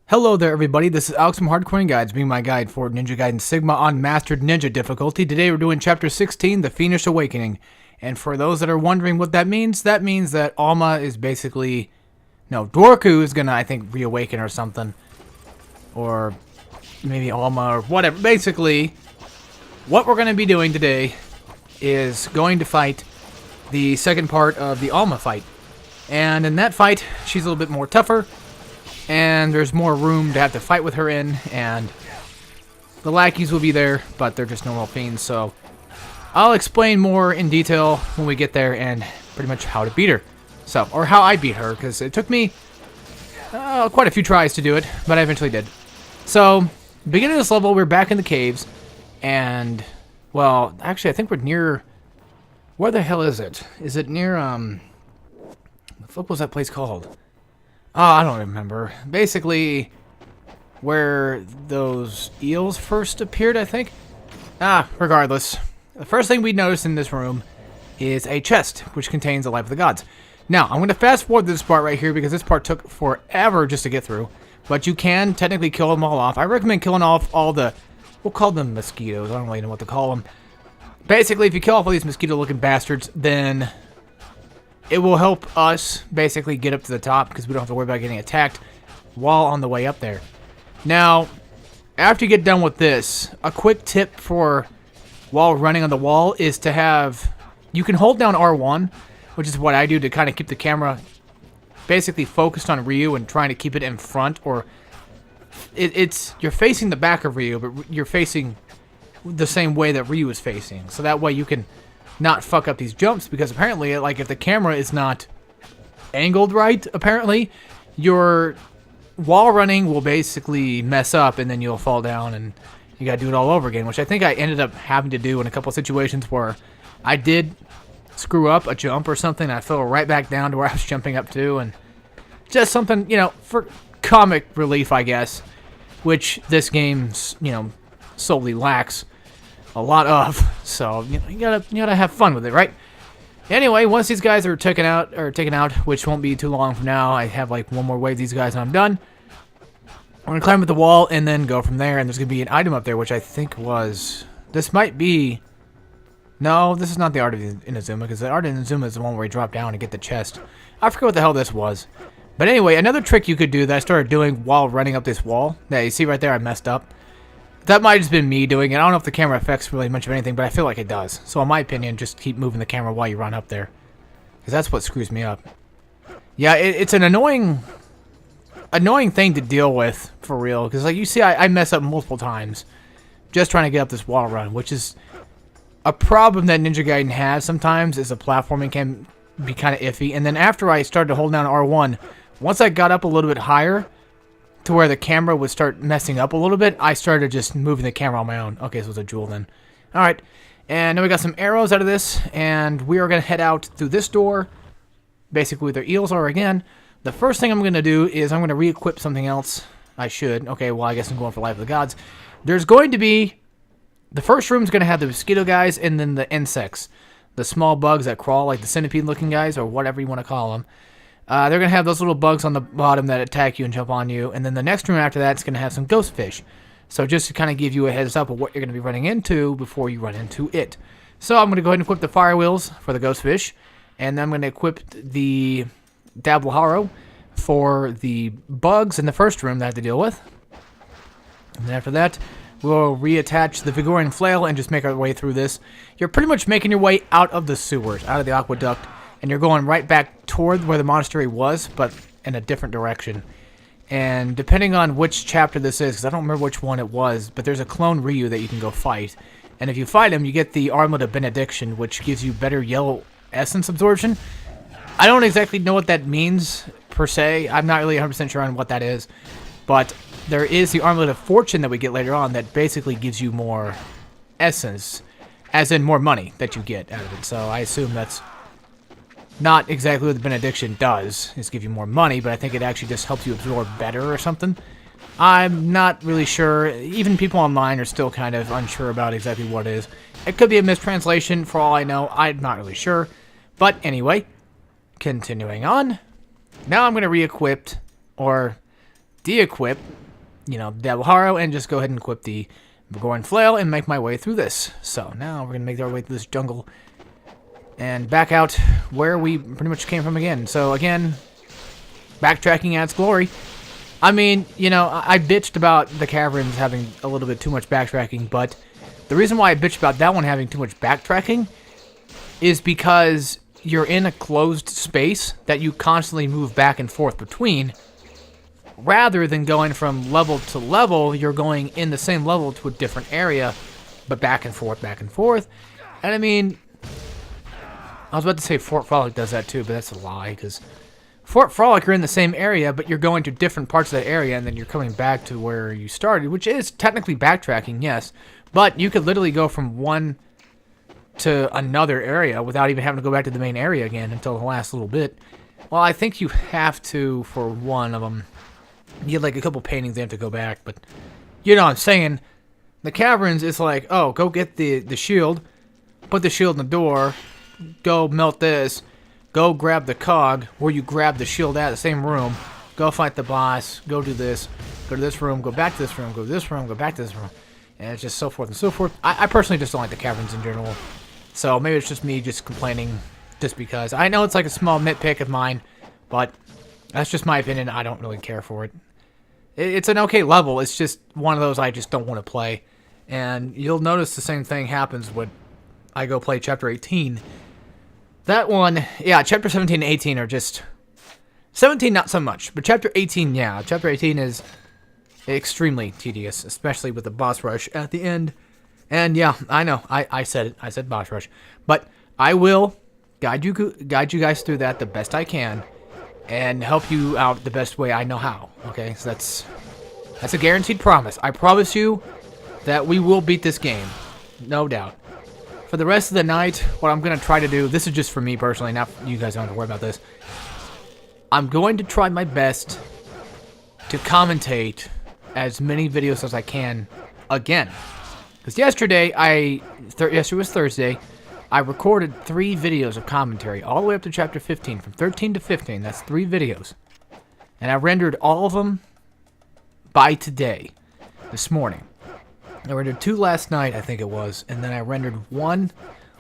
Hello there everybody, this is Alex from Hardcorian Guides, being my guide for Ninja Gaiden Sigma on Mastered Ninja difficulty. Today we're doing Chapter 16, The Fiendish Awakening. And for those that are wondering what that means that Alma is basically... No, Dworku is gonna, I think, reawaken or something. Or maybe Alma or whatever. Basically, what we're gonna be doing today is going to fight the second part of the Alma fight. And in that fight, she's a little bit more tougher. And there's more room to have to fight with her in, and the lackeys will be there, but they're just normal fiends, so I'll explain more in detail when we get there and pretty much how to beat her. So, or how I beat her, because it took me quite a few tries to do it, but I eventually did. So, beginning of this level, we're back in the caves, and, well, actually I think we're near, where the hell is it? Is it near, what the fuck was that place called? Oh, I don't remember. Basically, where those eels first appeared, I think. Regardless. The first thing we notice in this room is a chest, which contains the Life of the Gods. Now, I'm going to fast forward this part right here, because this part took forever just to get through. But you can technically kill them all off. I recommend killing off all the... We'll call them mosquitoes. I don't really know what to call them. Basically, if you kill off all these mosquito-looking bastards, then... it will help us basically get up to the top because we don't have to worry about getting attacked while on the way up there. Now, after you get done with this, a quick tip for while running on the wall is to have... You can hold down R1, which is what I do to kind of keep the camera basically focused on Ryu and trying to keep it in front, or... You're facing the back of Ryu, but you're facing the same way that Ryu is facing. So that way you can... not fuck up these jumps, because apparently, like, if the camera is not angled right, apparently, your wall running will basically mess up, and then you'll fall down, and you gotta do it all over again, which I think I ended up having to do in a couple of situations where I did screw up a jump or something, and I fell right back down to where I was jumping up to, and just something, you know, for comic relief, I guess, which this game, you know, solely lacks a lot of, so you know, you gotta have fun with it, right? Anyway, once these guys are taken out, which won't be too long from now, I have like one more wave of these guys and I'm done. I'm gonna climb up the wall and then go from there, and there's gonna be an item up there, which I think was... This might be... No, this is not the Art of Inazuma, because the Art of Inazuma is the one where you drop down and get the chest. I forget what the hell this was. But anyway, another trick you could do that I started doing while running up this wall, that you see right there, I messed up. That might have just been me doing it. I don't know if the camera affects really much of anything, but I feel like it does. So in my opinion, just keep moving the camera while you run up there, because that's what screws me up. Yeah, it's an annoying thing to deal with, for real. Because like you see, I mess up multiple times just trying to get up this wall run, which is a problem that Ninja Gaiden has sometimes, is the platforming can be kind of iffy. And then after I started to hold down R1, once I got up a little bit higher, to where the camera would start messing up a little bit, I started just moving the camera on my own. Okay, so it's a jewel then. Alright, and then we got some arrows out of this, and we are going to head out through this door, basically where the eels are again. The first thing I'm going to do is I'm going to re-equip something else. I should. Okay, well, I guess I'm going for Life of the Gods. There's going to be... The first room's going to have the mosquito guys, and then the insects. The small bugs that crawl, like the centipede-looking guys, or whatever you want to call them. They're going to have those little bugs on the bottom that attack you and jump on you. And then the next room after that is going to have some ghost fish. So just to kind of give you a heads up of what you're going to be running into before you run into it. So I'm going to go ahead and equip the fire wheels for the ghost fish. And then I'm going to equip the Dabble Harrow for the bugs in the first room that I have to deal with. And then after that, we'll reattach the Vigorian flail and just make our way through this. You're pretty much making your way out of the sewers, out of the aqueduct. And you're going right back toward where the monastery was, but in a different direction. And depending on which chapter this is, because I don't remember which one it was, but there's a clone Ryu that you can go fight. And if you fight him, you get the Armlet of Benediction, which gives you better yellow essence absorption. I don't exactly know what that means, per se. I'm not really 100% sure on what that is. But there is the Armlet of Fortune that we get later on that basically gives you more essence, as in more money that you get out of it. So I assume that's... not exactly what the Benediction does, is give you more money, but I think it actually just helps you absorb better or something. I'm not really sure. Even people online are still kind of unsure about exactly what it is. It could be a mistranslation, for all I know. I'm not really sure. But anyway, continuing on. Now I'm going to re-equip, or de-equip, Devil Harrow, and just go ahead and equip the Gregorian Flail and make my way through this. So now we're going to make our way through this jungle and back out where we pretty much came from again. So again, backtracking adds glory. I mean, I bitched about the caverns having a little bit too much backtracking, but the reason why I bitched about that one having too much backtracking is because you're in a closed space that you constantly move back and forth between. Rather than going from level to level, you're going in the same level to a different area, but back and forth, back and forth. And I mean, I was about to say Fort Frolic does that too, but that's a lie, because Fort Frolic, you're in the same area, but you're going to different parts of that area, and then you're coming back to where you started, which is technically backtracking, yes. But you could literally go from one to another area without even having to go back to the main area again until the last little bit. Well, I think you have to for one of them. You get like a couple paintings, they have to go back, but you know what I'm saying. The caverns is like, oh, go get the shield, put the shield in the door, go melt this, go grab the cog where you grab the shield at the same room, go fight the boss, go do this, go to this room, go back to this room, go to this room, go back to this room, and it's just so forth and so forth. I personally just don't like the caverns in general, so maybe it's just me just complaining just because. I know it's like a small nitpick of mine, but that's just my opinion. I don't really care for it. It's an okay level. It's just one of those I just don't want to play. And you'll notice the same thing happens when I go play Chapter 18. That one, yeah, Chapter 17 and 18 are just... 17, not so much. But Chapter 18, yeah. Chapter 18 is extremely tedious, especially with the boss rush at the end. And yeah, I know. I said it. I said boss rush. But I will guide you guys through that the best I can. And help you out the best way I know how. Okay, so that's a guaranteed promise. I promise you that we will beat this game, no doubt. For the rest of the night, what I'm gonna try to do, this is just for me personally, not you guys don't have to worry about this. I'm going to try my best to commentate as many videos as I can again. Because yesterday was Thursday. I recorded 3 videos of commentary all the way up to Chapter 15. From 13 to 15, that's 3 videos. And I rendered all of them by today, this morning. I rendered 2 last night, I think it was. And then I rendered 1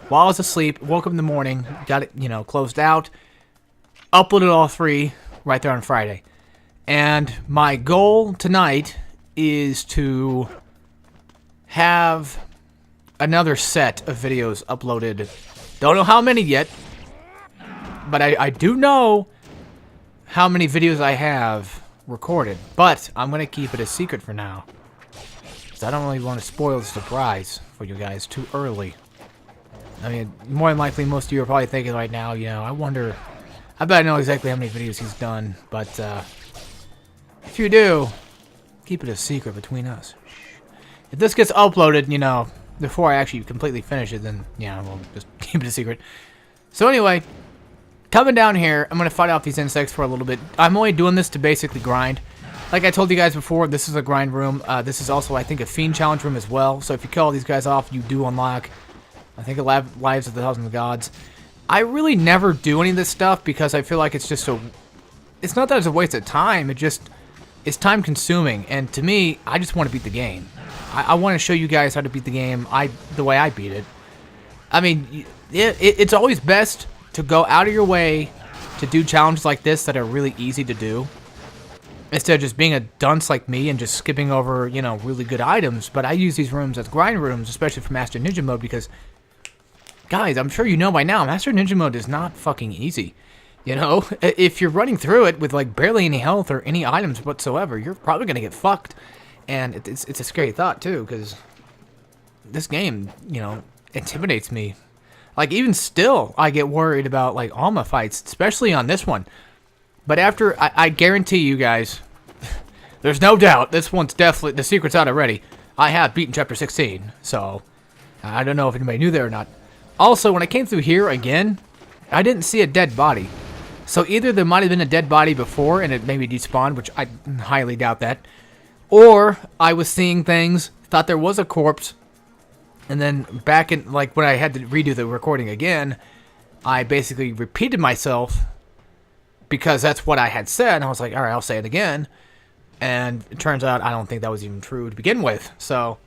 while I was asleep, woke up in the morning, got it, closed out, uploaded all 3 right there on Friday. And my goal tonight is to have another set of videos uploaded. Don't know how many yet, but I do know how many videos I have recorded. But I'm going to keep it a secret for now, because I don't really want to spoil the surprise for you guys too early. I mean, more than likely, most of you are probably thinking right now, I wonder... I bet I know exactly how many videos he's done, but if you do, keep it a secret between us. If this gets uploaded, before I actually completely finish it, then, we'll just keep it a secret. So anyway, coming down here, I'm going to fight off these insects for a little bit. I'm only doing this to basically grind. Like I told you guys before, this is a grind room. This is also, I think, a Fiend Challenge room as well. So if you kill all these guys off, you do unlock, I think, Lives of the Thousands of Gods. I really never do any of this stuff because I feel like it's just it's not that it's a waste of time, it's time consuming. And to me, I just want to beat the game. I want to show you guys how to beat the game the way I beat it. I mean, it's always best to go out of your way to do challenges like this that are really easy to do, instead of just being a dunce like me and just skipping over, really good items. But I use these rooms as grind rooms, especially for Master Ninja mode, because, guys, I'm sure you know by now, Master Ninja mode is not fucking easy. If you're running through it with, like, barely any health or any items whatsoever, you're probably going to get fucked. And it's a scary thought, too, because this game, intimidates me. Like, even still, I get worried about, like, Alma fights, especially on this one. But after, I guarantee you guys, there's no doubt, this one's definitely, the secret's out already. I have beaten Chapter 16, so I don't know if anybody knew that or not. Also, when I came through here again, I didn't see a dead body. So either there might have been a dead body before and it maybe despawned, which I highly doubt that. Or I was seeing things, thought there was a corpse, and then back in, like, when I had to redo the recording again, I basically repeated myself because that's what I had said, and I was like, alright, I'll say it again. And it turns out I don't think that was even true to begin with. So,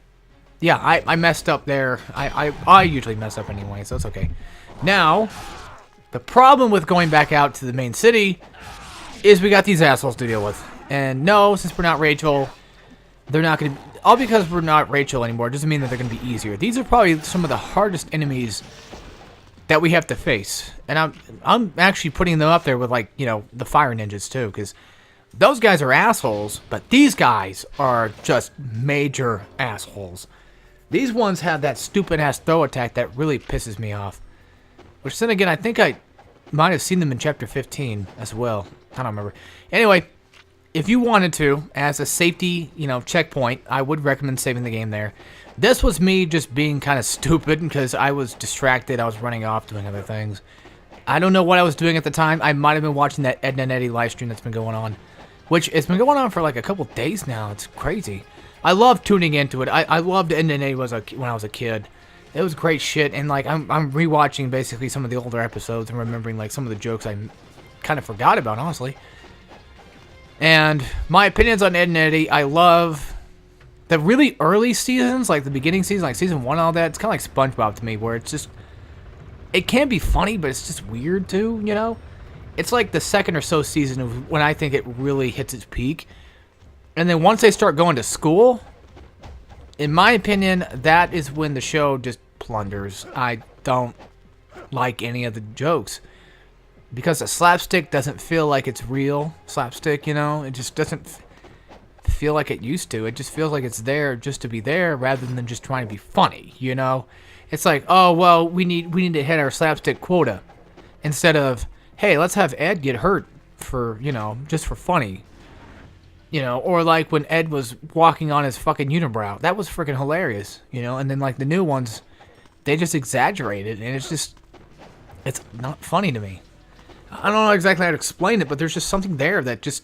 yeah, I messed up there. I usually mess up anyway, so it's okay. Now, the problem with going back out to the main city is we got these assholes to deal with. And no, since we're not Rachel, they're not going to... All because we're not Rachel anymore doesn't mean that they're going to be easier. These are probably some of the hardest enemies that we have to face. And I'm actually putting them up there with, like, you know, the fire ninjas, too. Because those guys are assholes, but these guys are just major assholes. These ones have that stupid-ass throw attack that really pisses me off. Which, then again, I think I might have seen them in Chapter 15 as well. I don't remember. Anyway, if you wanted to, as a safety, you know, checkpoint, I would recommend saving the game there. This was me just being kind of stupid because I was distracted. I was running off doing other things. I don't know what I was doing at the time. I might have been watching that Ed and Eddie live stream that's been going on. Which, it's been going on for like a couple days now. It's crazy. I love tuning into it. I loved Ed and Eddie when I was a kid. It was great shit. And like, I'm rewatching basically some of the older episodes and remembering like some of the jokes I kind of forgot about, honestly. And my opinions on Ed and Eddie, I love the really early seasons, like the beginning season, like season 1 and all that. It's kind of like SpongeBob to me, where it's just, it can be funny, but it's just weird too, you know? It's like the second or so season of when I think it really hits its peak. And then once they start going to school, in my opinion, that is when the show just plunders. I don't like any of the jokes. Because the slapstick doesn't feel like it's real slapstick, you know? It just doesn't feel like it used to. It just feels like it's there just to be there rather than just trying to be funny, you know? It's like, oh, well, we need to hit our slapstick quota. Instead of, hey, let's have Ed get hurt for, you know, just for funny. You know, or like when Ed was walking on his fucking unibrow. That was freaking hilarious, you know? And then like the new ones, they just exaggerated, and it's not funny to me. I don't know exactly how to explain it, but there's just something there that just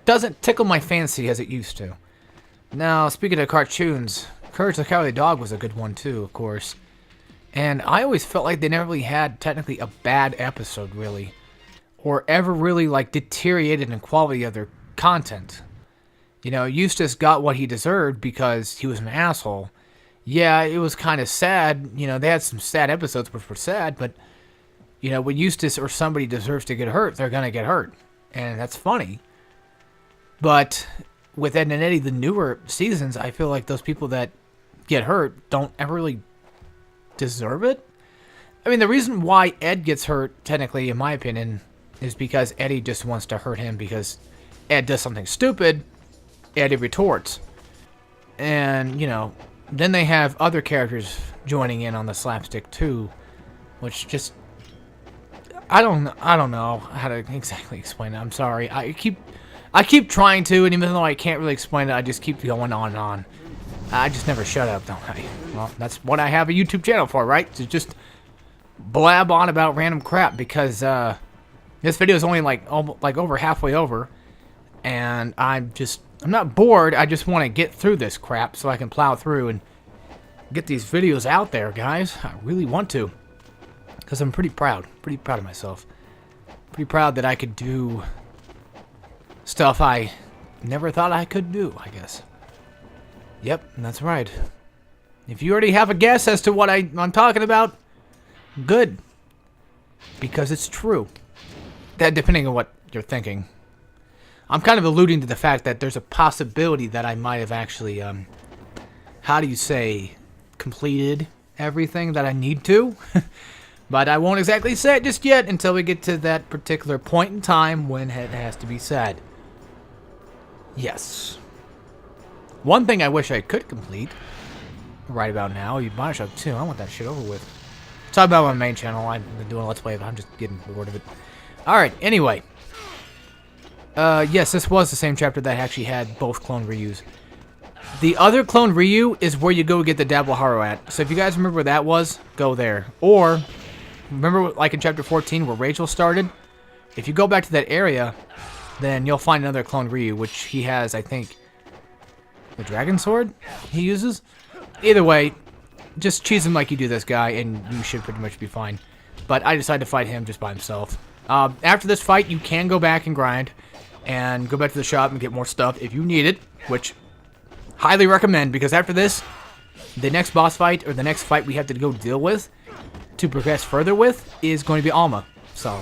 doesn't tickle my fancy as it used to. Now, speaking of cartoons, Courage the Cowardly Dog was a good one too, of course. And I always felt like they never really had technically a bad episode, really. Or ever really, like, deteriorated in quality of their content. You know, Eustace got what he deserved because he was an asshole. Yeah, it was kind of sad. You know, they had some sad episodes which were sad, but... You know, when Eustace or somebody deserves to get hurt, they're going to get hurt. And that's funny. But with Ed and Eddie, the newer seasons, I feel like those people that get hurt don't ever really deserve it. I mean, the reason why Ed gets hurt, technically, in my opinion, is because Eddie just wants to hurt him because Ed does something stupid, Eddie retorts. And, you know, then they have other characters joining in on the slapstick too, which just... I don't know how to exactly explain it. I'm sorry. I keep trying to, and even though I can't really explain it, I just keep going on and on. I just never shut up, don't I? Well, that's what I have a YouTube channel for, right? To just blab on about random crap, because this video is only like over halfway over, and I'm not bored. I just want to get through this crap so I can plow through and get these videos out there, guys. I really want to. Because I'm pretty proud of myself. Pretty proud that I could do stuff I never thought I could do, I guess. Yep, that's right. If you already have a guess as to what I'm talking about, good. Because it's true. That, depending on what you're thinking. I'm kind of alluding to the fact that there's a possibility that I might have actually, how do you say, completed everything that I need to. But I won't exactly say it just yet until we get to that particular point in time when it has to be said. Yes. One thing I wish I could complete right about now, you Bioshock 2. I want that shit over with. Talk about my main channel. I've been doing a Let's Play, but I'm just getting bored of it. Alright, anyway. Yes, this was the same chapter that actually had both clone Ryus. The other clone Ryu is where you go get the Dabble Haro at. So if you guys remember where that was, go there. Or... remember, like in Chapter 14, where Rachel started? If you go back to that area, then you'll find another clone Ryu, which he has, I think, the Dragon Sword he uses? Either way, just cheese him like you do this guy, and you should pretty much be fine. But I decided to fight him just by himself. After this fight, you can go back and grind. and go back to the shop and get more stuff if you need it, which highly recommend, because after this, the next boss fight, or the next fight we have to go deal with to progress further with, is going to be Alma. So,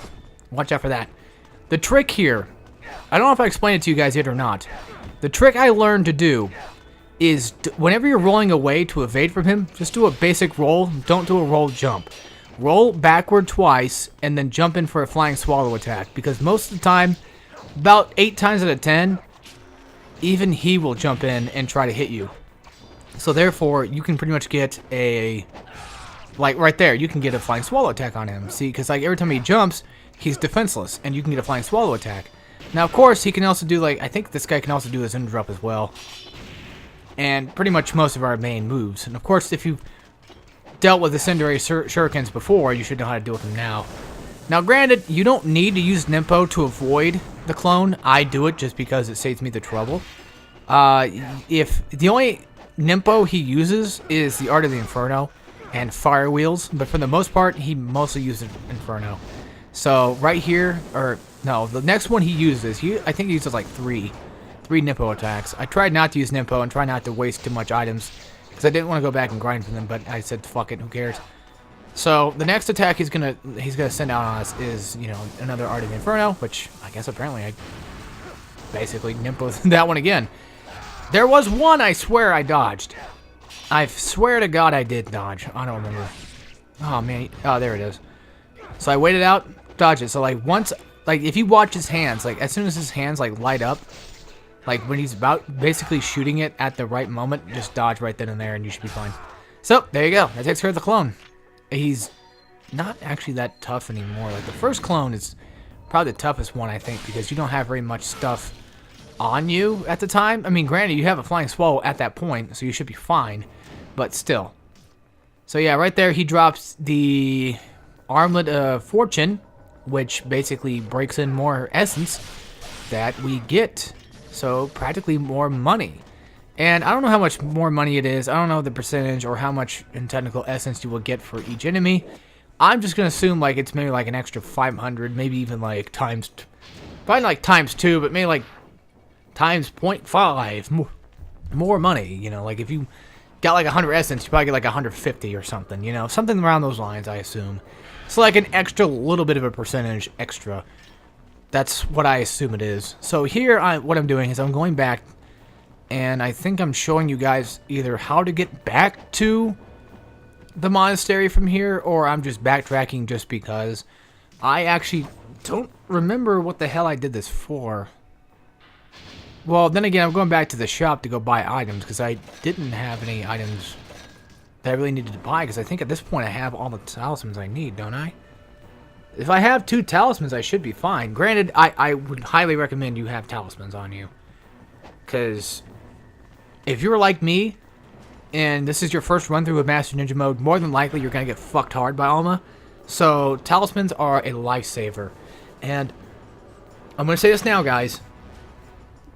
watch out for that. The trick here, I don't know if I explained it to you guys yet or not. The trick I learned to do is whenever you're rolling away to evade from him, just do a basic roll. Don't do a roll jump. Roll backward twice and then jump in for a flying swallow attack, because most of the time, about 8 times out of 10, even he will jump in and try to hit you. So therefore, you can pretty much get a, like right there, you can get a flying swallow attack on him. See, because like every time he jumps, he's defenseless, and you can get a flying swallow attack. Now, of course, he can also do, like, I think this guy can also do his interrupt as well. And pretty much most of our main moves. And of course, if you've dealt with the incendiary shurikens before, you should know how to deal with them now. Now, granted, you don't need to use Nimpo to avoid the clone. I do it just because it saves me the trouble. If the only Nimpo he uses is the Art of the Inferno and Fire Wheels, but for the most part, he mostly uses Inferno. So right here, or no, the next one he uses, I think he uses like three Nimpo attacks. I tried not to use Nimpo and try not to waste too much items, because I didn't want to go back and grind for them, but I said, fuck it, who cares? So the next attack he's gonna send out on us is, you know, another Art of the Inferno, which I guess apparently I basically Nimpo'd that one again. There was one I swear I dodged. I swear to God I did dodge. I don't remember. Oh man, oh there it is. So I waited out, dodge it. So like once, like if you watch his hands, like as soon as his hands like light up, like when he's about basically shooting it at the right moment, just dodge right then and there and you should be fine. So there you go. That takes care of the clone. He's not actually that tough anymore. Like the first clone is probably the toughest one, I think, because you don't have very much stuff on you at the time. I mean, granted, you have a flying swallow at that point, so you should be fine, but still. So yeah, right there he drops the Armlet of Fortune, which basically breaks in more essence that we get. So practically more money. And I don't know how much more money it is. I don't know the percentage or how much in technical essence you will get for each enemy. I'm just going to assume like it's maybe like an extra 500, maybe even like times, probably like times 2, but maybe like times 0.5 more money. You know, like if you got like 100 essence, you probably get like 150 or something, you know, something around those lines, I assume. So like an extra little bit of a percentage extra. That's what I assume it is. So here, what I'm doing is I'm going back, and I think I'm showing you guys either how to get back to the monastery from here, or I'm just backtracking just because. I actually don't remember what the hell I did this for. Well, then again, I'm going back to the shop to go buy items, because I didn't have any items that I really needed to buy, because I think at this point I have all the talismans I need, don't I? If I have 2 talismans, I should be fine. Granted, I would highly recommend you have talismans on you. Because if you're like me, and this is your first run through of Master Ninja mode, more than likely you're going to get fucked hard by Alma. So, talismans are a lifesaver. And I'm going to say this now, guys.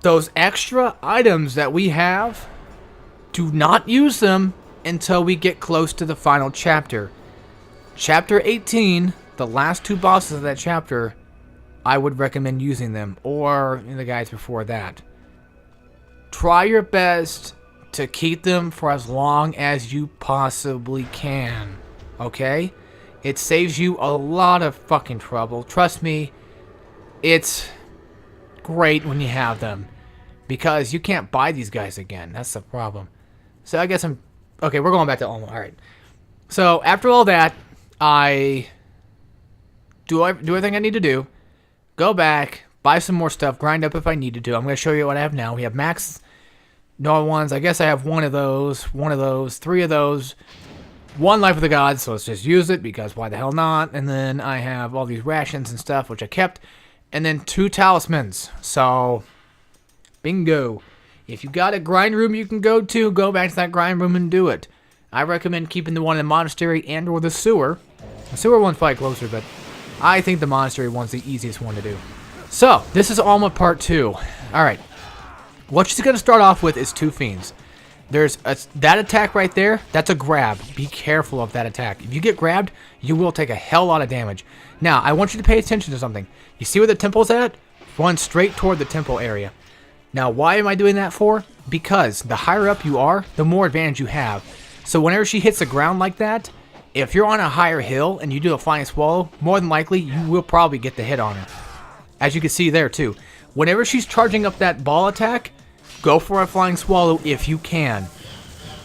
Those extra items that we have, do not use them until we get close to the final chapter. Chapter 18... the last 2 bosses of that chapter, I would recommend using them, or in the guides before that. Try your best to keep them for as long as you possibly can, okay? It saves you a lot of fucking trouble. Trust me, it's great when you have them, because you can't buy these guys again. That's the problem. So I guess okay, we're going back to Alma. Alright. So, after all that, I do everything I need to do, go back, buy some more stuff, grind up if I needed to. I'm going to show you what I have now. We have max normal ones. I guess I have one of those, 3 of those, 1 Life of the Gods, so let's just use it, because why the hell not? And then I have all these rations and stuff, which I kept, and then 2 talismans. So, bingo. If you got a grind room you can go to, go back to that grind room and do it. I recommend keeping the one in the monastery and or the sewer. The sewer one's probably closer, but I think the monastery one's the easiest one to do. So, this is Alma Part 2. Alright. What she's going to start off with is 2 fiends. There's that attack right there. That's a grab. Be careful of that attack. If you get grabbed, you will take a hell lot of damage. Now, I want you to pay attention to something. You see where the temple's at? run straight toward the temple area. Now, why am I doing that for? Because the higher up you are, the more advantage you have. So whenever she hits the ground like that, if you're on a higher hill and you do a flying swallow, more than likely you will probably get the hit on her. As you can see there too. Whenever she's charging up that ball attack, go for a flying swallow if you can.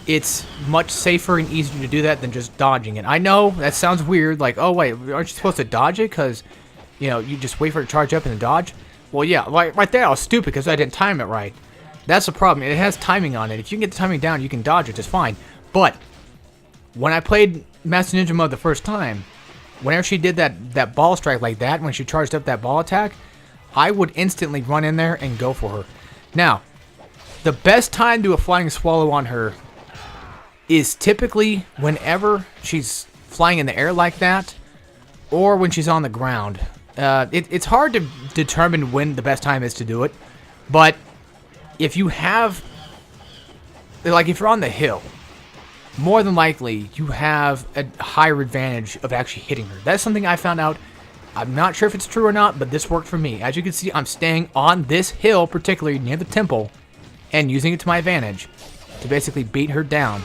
It's much safer and easier to do that than just dodging it. I know that sounds weird, like, oh wait, aren't you supposed to dodge it? Because, you know, you just wait for it to charge up and then dodge. Well, yeah, right there I was stupid because I didn't time it right. That's the problem. It has timing on it. If you can get the timing down, you can dodge it just fine. But when I played Master Ninja mode the first time, whenever she did that ball strike like that, when she charged up that ball attack, I would instantly run in there and go for her. Now, the best time to do a flying swallow on her is typically whenever she's flying in the air like that, or when she's on the ground. It's hard to determine when the best time is to do it, but if you have, like if you're on the hill, more than likely you have a higher advantage of actually hitting her. That's something I found out. I'm not sure if it's true or not, but this worked for me. As you can see, I'm staying on this hill, particularly near the temple, and using it to my advantage to basically beat her down.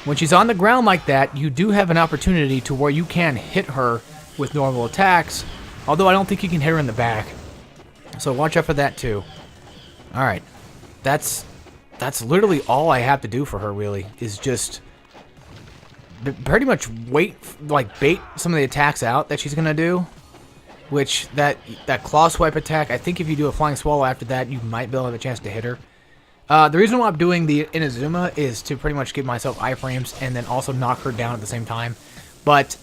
When she's on the ground like that, you do have an opportunity to where you can hit her with normal attacks, although I don't think you can hit her in the back. So watch out for that too. Alright, that's literally all I have to do for her, really, is just pretty much bait some of the attacks out that she's gonna do. Which, that claw swipe attack, I think if you do a flying swallow after that, you might be able to have a chance to hit her. The reason why I'm doing the Inazuma is to pretty much give myself iframes and then also knock her down at the same time. But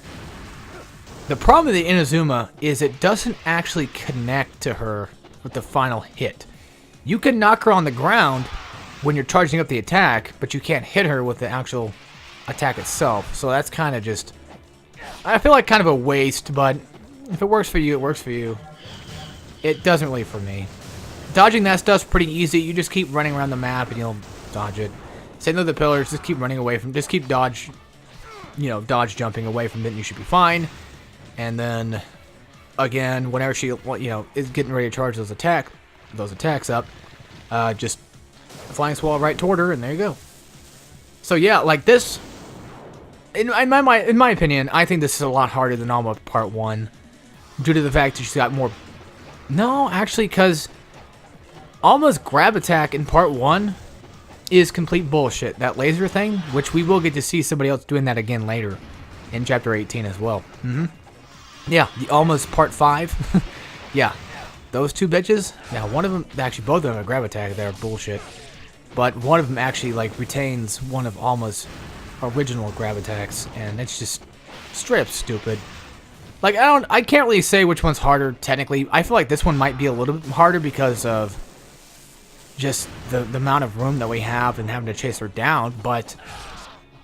the problem with the Inazuma is it doesn't actually connect to her with the final hit. You can knock her on the ground when you're charging up the attack, but you can't hit her with the actual attack itself. So that's kind of just, I feel like kind of a waste, but if it works for you, it works for you. It doesn't really for me. Dodging that stuff's pretty easy. You just keep running around the map and you'll dodge it. Same with the pillars. Just keep running away from. Just keep dodge jumping away from it, and you should be fine. And then, again, whenever she, is getting ready to charge those attacks up, just flying swallow right toward her, and there you go. So yeah, like this. In my opinion, I think this is a lot harder than Alma Part 1, due to the fact that she's got more. No, actually, because Alma's grab attack in Part 1 is complete bullshit. That laser thing, which we will get to see somebody else doing that again later in Chapter 18 as well. Yeah, the Alma's Part 5. Yeah, those two bitches. Yeah, one of them, actually both of them have a grab attack. They're bullshit. But one of them actually, like, retains one of Alma's original grab attacks, and it's just straight up stupid. Like, I can't really say which one's harder, technically. I feel like this one might be a little bit harder because of just the amount of room that we have and having to chase her down, but,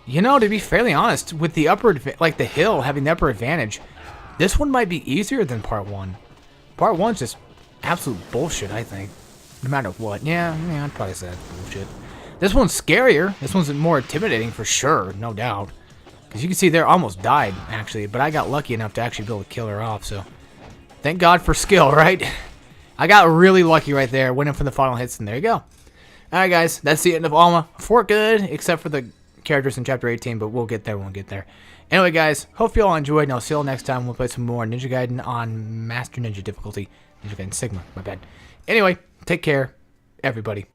you know, to be fairly honest, with the the hill having the upper advantage, this one might be easier than Part 1. Part 1's just absolute bullshit, I think. No matter what. Yeah, I'd probably say that's bullshit. This one's scarier. This one's more intimidating for sure, no doubt. Because you can see there almost died, actually, but I got lucky enough to actually be able to kill her off, so thank God for skill, right? I got really lucky right there, went in for the final hits, and there you go. Alright, guys, that's the end of Alma. For good, except for the characters in Chapter 18, but we'll get there when we get there. Anyway, guys, hope you all enjoyed, and I'll see you all next time. We'll play some more Ninja Gaiden on Master Ninja difficulty. Ninja Gaiden Sigma, my bad. Anyway, take care, everybody.